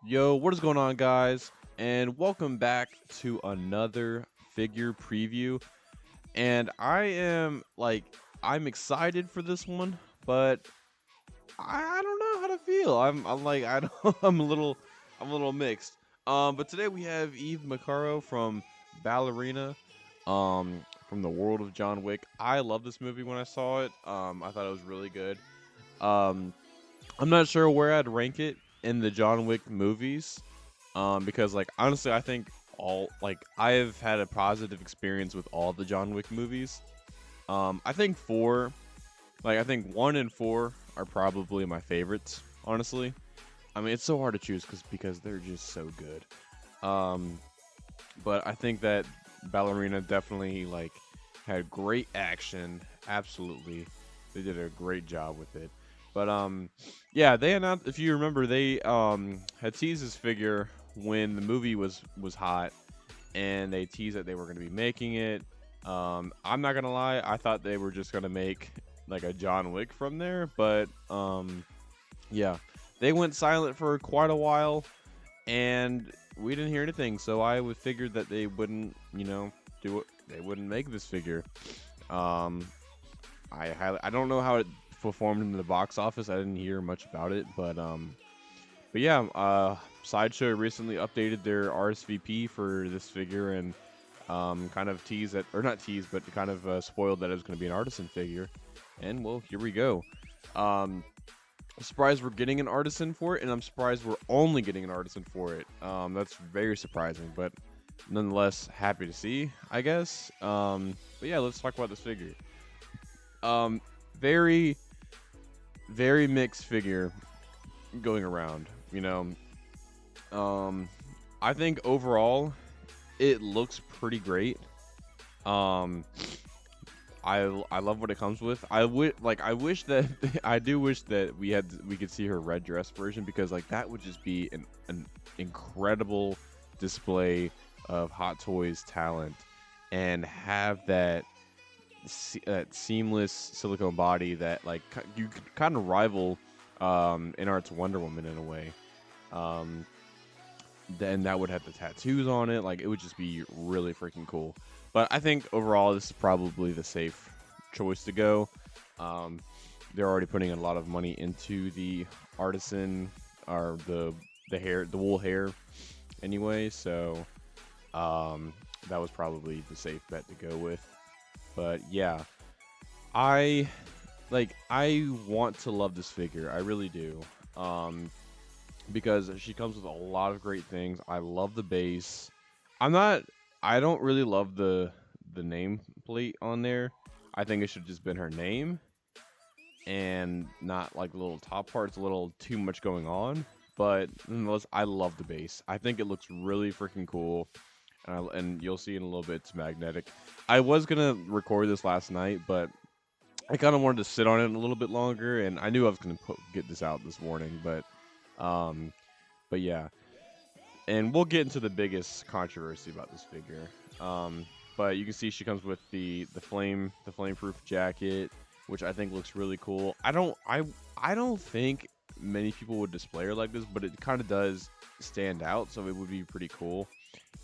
Yo, what is going on, guys? And welcome back to another figure preview. And I'm excited for this one, but I don't know how to feel. I'm like, I don't, I'm a little mixed. But today we have Eve Macarro from Ballerina, from the world of John Wick. I love this movie when I saw it. I thought it was really good. Um, I'm not sure where I'd rank it in the John Wick movies. Because like honestly, I think all like I've had a positive experience with all the John Wick movies. I think I think one and four are probably my favorites. Honestly, I mean it's so hard to choose because they're just so good. Um, but I think that Ballerina definitely like had great action. Absolutely, they did a great job with it. But yeah, they announced. If you remember, they had teased this figure when the movie was hot, and they teased that they were going to be making it. I'm not gonna lie, I thought they were just gonna make like a John Wick from there, but yeah, they went silent for quite a while, and we didn't hear anything. So I would figured that they wouldn't, do it. They wouldn't make this figure. Um, I don't know how it performed in the box office. I didn't hear much about it, but yeah, Sideshow recently updated their RSVP for this figure and kind of teased that, or not teased, but kind of spoiled that it was going to be an artisan figure. And well, here we go. Um, I'm surprised we're getting an artisan for it, and I'm surprised we're only getting an artisan for it. That's very surprising, but nonetheless happy to see, I guess. But yeah, let's talk about this figure. Um, very, very mixed figure going around. Um, I think overall it looks pretty great. Um, I love what it comes with. I wish that I do wish that we could see her red dress version because like that would just be an incredible display of Hot Toys talent and have that seamless silicone body that like you could kind of rival in art's Wonder Woman in a way. Um, then that would have the tattoos on it. Like it would just be really freaking cool. But I think overall this is probably the safe choice to go. Um, they're already putting a lot of money into the artisan or the wool hair anyway. So that was probably the safe bet to go with. But yeah, I I want to love this figure. I really do. Because she comes with a lot of great things. I love the base. I'm not I don't really love the name plate on there. I think it should just been her name and not like the little top part. It's a little too much going on. But nonetheless, I love the base. I think it looks really freaking cool. And you'll see in a little bit it's magnetic. I was gonna record this last night, but I kind of wanted to sit on it a little bit longer, and I knew I was gonna get this out this morning, um, but yeah, and we'll get into the biggest controversy about this figure. But you can see she comes with the flame proof jacket, which I think looks really cool. I don't think many people would display her like this, but it kind of does stand out, so it would be pretty cool.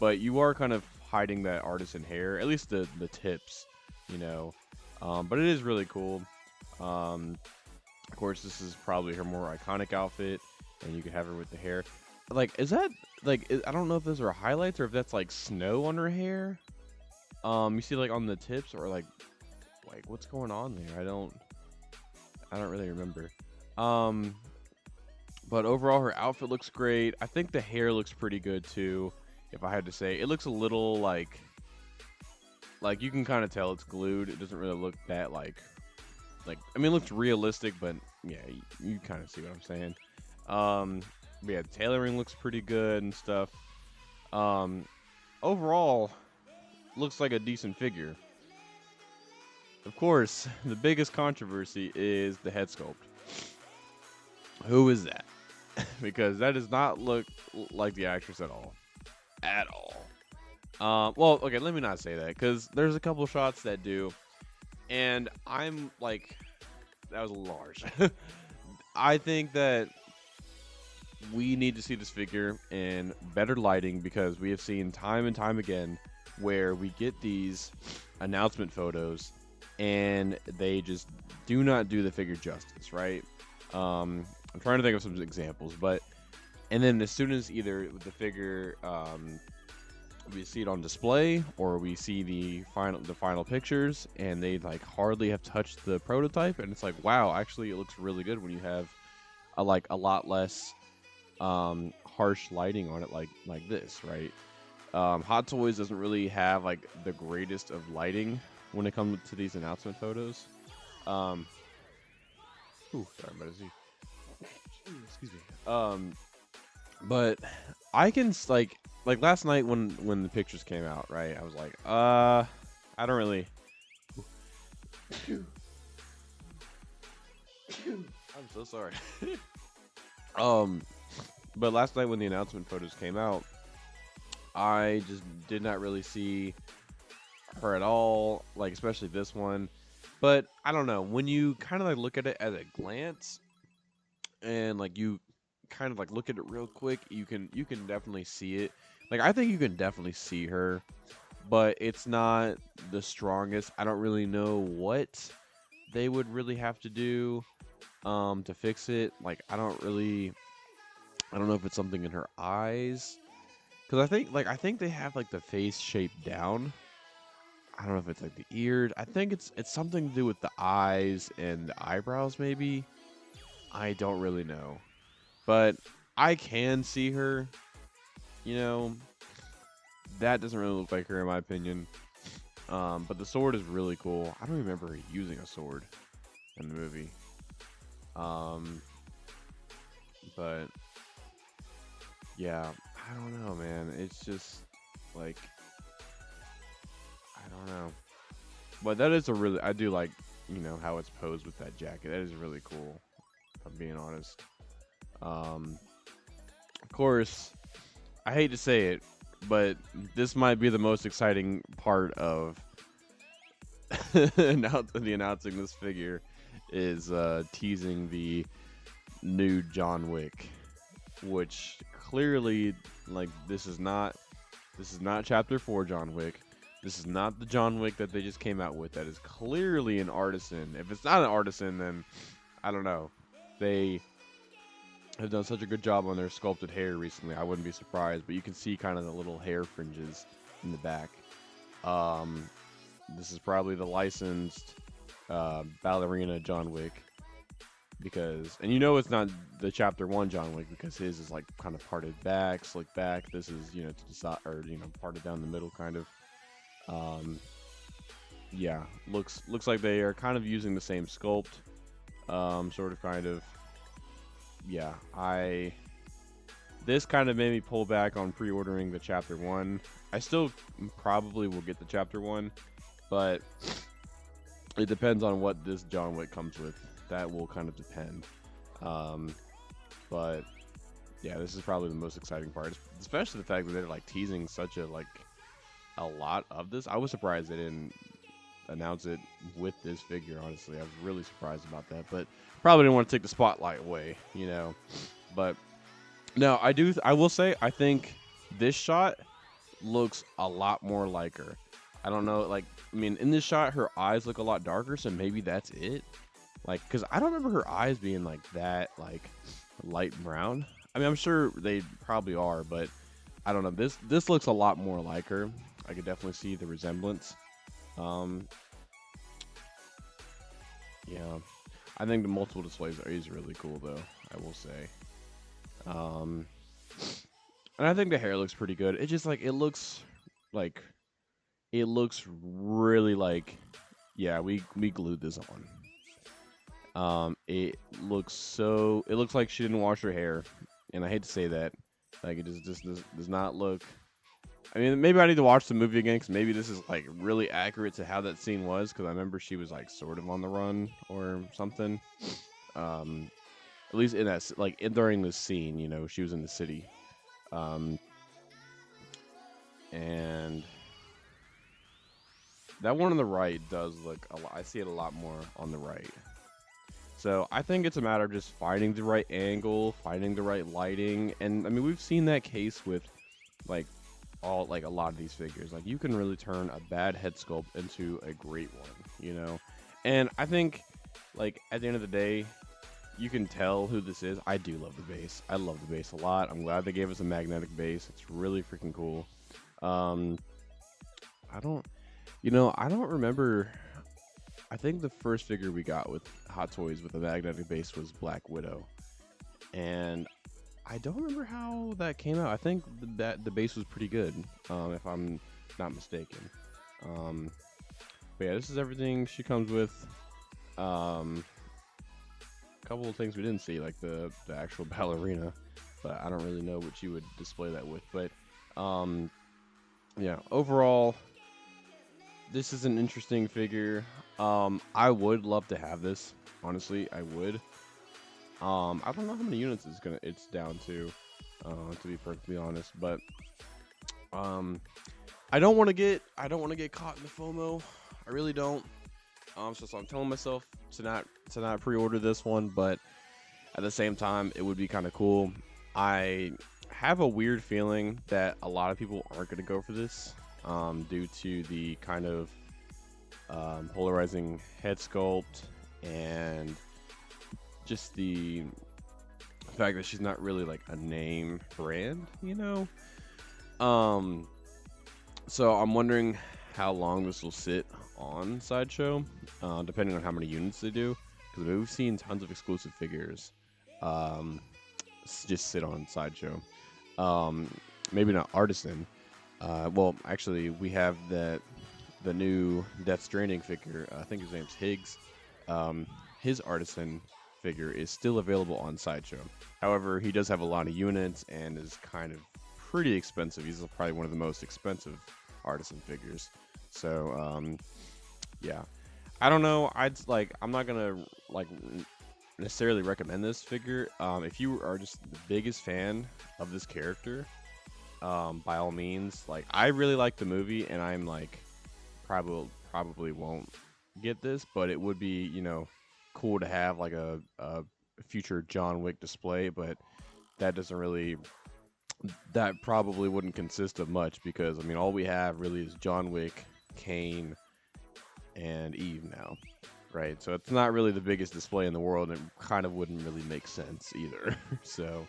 But you are kind of hiding that artisan hair, at least the tips, you know. But it is really cool. Um, of course, this is probably her more iconic outfit, and you could have her with the hair. Like, is that I don't know if those are highlights or if that's like snow on her hair. You see like on the tips or like what's going on there? I don't really remember. Um, but overall, her outfit looks great. I think the hair looks pretty good too. If I had to say, it looks a little like you can kind of tell it's glued. It doesn't really look that like I mean, it looks realistic, but yeah, you kind of see what I'm saying. Um, but yeah, tailoring looks pretty good and stuff. Um, overall, looks like a decent figure. Of course, the biggest controversy is the head sculpt. Who is that? Because that does not look like the actress at all. At all. Well, okay, let me not say that because there's a couple shots that do, and I'm like, that was large. I think that we need to see this figure in better lighting because we have seen time and time again where we get these announcement photos and they just do not do the figure justice, right? I'm trying to think of some examples, but and then as soon as either the figure we see it on display or we see the final pictures and they like hardly have touched the prototype and it's like, wow, actually it looks really good when you have a lot less harsh lighting on it like this, right? Hot Toys doesn't really have like the greatest of lighting when it comes to these announcement photos. Um, sorry about this. Excuse me. But I can like last night when the pictures came out, right? I was like, I don't really. I'm so sorry. um, but last night when the announcement photos came out, I just did not really see her at all, like especially this one. But I don't know, when you kind of like look at it at a glance and like you kind of like look at it real quick, you can definitely see it. Like I think you can definitely see her, but it's not the strongest. I don't really know what they would really have to do to fix it. Like I don't know if it's something in her eyes cuz I think they have like the face shape down. I don't know if it's like the ears. I think it's something to do with the eyes and the eyebrows maybe. I don't really know. But I can see her, you know. That doesn't really look like her in my opinion. But the sword is really cool. I don't remember her using a sword in the movie. Um, but yeah, I don't know, man. It's just like I don't know. But that is a really I do like, how it's posed with that jacket. That is really cool, if I'm being honest. Um, of course, I hate to say it, but this might be the most exciting part of the announcing this figure is teasing the new John Wick, which clearly, like, this is not Chapter 4 John Wick. This is not the John Wick that they just came out with. That is clearly an artisan. If it's not an artisan, then I don't know. They have done such a good job on their sculpted hair recently. I wouldn't be surprised, but you can see kind of the little hair fringes in the back. Um, this is probably the licensed ballerina John Wick and it's not the Chapter 1 John Wick because his is like kind of parted back, slick back. This is to the side or parted down the middle kind of. Um, yeah, looks like they are kind of using the same sculpt, sort of kind of. Yeah, this kind of made me pull back on pre-ordering the Chapter 1. I still probably will get the Chapter 1, but it depends on what this John Wick comes with. That will kind of depend. But yeah, this is probably the most exciting part, especially the fact that they're like teasing such a lot of this. I was surprised they didn't announce it with this figure, honestly. I was really surprised about that, but probably didn't want to take the spotlight away, But no, I will say I think this shot looks a lot more like her. I don't know, like, I mean, in this shot her eyes look a lot darker, so maybe that's it. Like, because I don't remember her eyes being like that, like light brown. I mean, I'm sure they probably are, but I don't know. This looks a lot more like her. I could definitely see the resemblance. Yeah, I think the multiple displays is really cool, though. I will say. And I think the hair looks pretty good. It just like it looks really like, yeah, we glued this on. It looks like she didn't wash her hair, and I hate to say that. Like, it just does not look. I mean, maybe I need to watch the movie again because maybe this is like really accurate to how that scene was. Because I remember she was like sort of on the run or something. At least in that during this scene, she was in the city. And that one on the right does look a lot. I see it a lot more on the right. So I think it's a matter of just finding the right angle, finding the right lighting, and I mean we've seen that case with like a lot of these figures. Like you can really turn a bad head sculpt into a great one, you know. And I think like at the end of the day, you can tell who this is. I do love the base. I love the base a lot. I'm glad they gave us a magnetic base. It's really freaking cool. Um, I don't, I don't remember. I think the first figure we got with Hot Toys with a magnetic base was Black Widow, and I don't remember how that came out. I think that the base was pretty good, if I'm not mistaken. Um, but yeah, this is everything she comes with. A couple of things we didn't see, like the actual ballerina, but I don't really know what you would display that with. But yeah, overall, this is an interesting figure. I would love to have this. Honestly, I would. I don't know how many units it's down to be perfectly honest, but um, I don't want to get caught in the FOMO. I really don't. So I'm telling myself to not pre-order this one, but at the same time, it would be kind of cool. I have a weird feeling that a lot of people aren't going to go for this, due to the kind of polarizing head sculpt and just the fact that she's not really like a name brand, you know. Um, so I'm wondering how long this will sit on Sideshow, depending on how many units they do. Because we've seen tons of exclusive figures um, just sit on Sideshow. Um, Maybe not Artisan. Well, actually, we have the new Death Stranding figure. I think his name's Higgs. His Artisan figure is still available on Sideshow. However, he does have a lot of units and is kind of pretty expensive. He's probably one of the most expensive Artisan figures. So, yeah, I don't know. I'm not gonna like necessarily recommend this figure. If you are just the biggest fan of this character, by all means, like I really like the movie, and I'm like probably won't get this, but it would be cool to have like a future John Wick display, but that doesn't really that probably wouldn't consist of much because I mean all we have really is John Wick, Kane, and Eve now, right? So it's not really the biggest display in the world, and it kind of wouldn't really make sense either. So,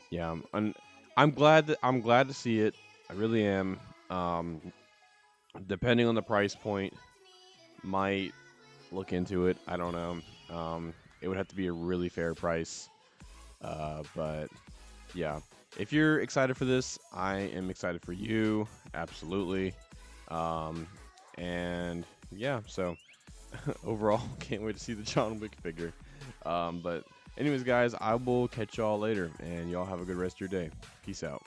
yeah, I'm glad to see it. I really am. Depending on the price point, might look into it. I don't know. It would have to be a really fair price. But yeah, if you're excited for this, I am excited for you. Absolutely. And yeah, so overall, can't wait to see the John Wick figure. But anyways, guys, I will catch y'all later, and y'all have a good rest of your day. Peace out.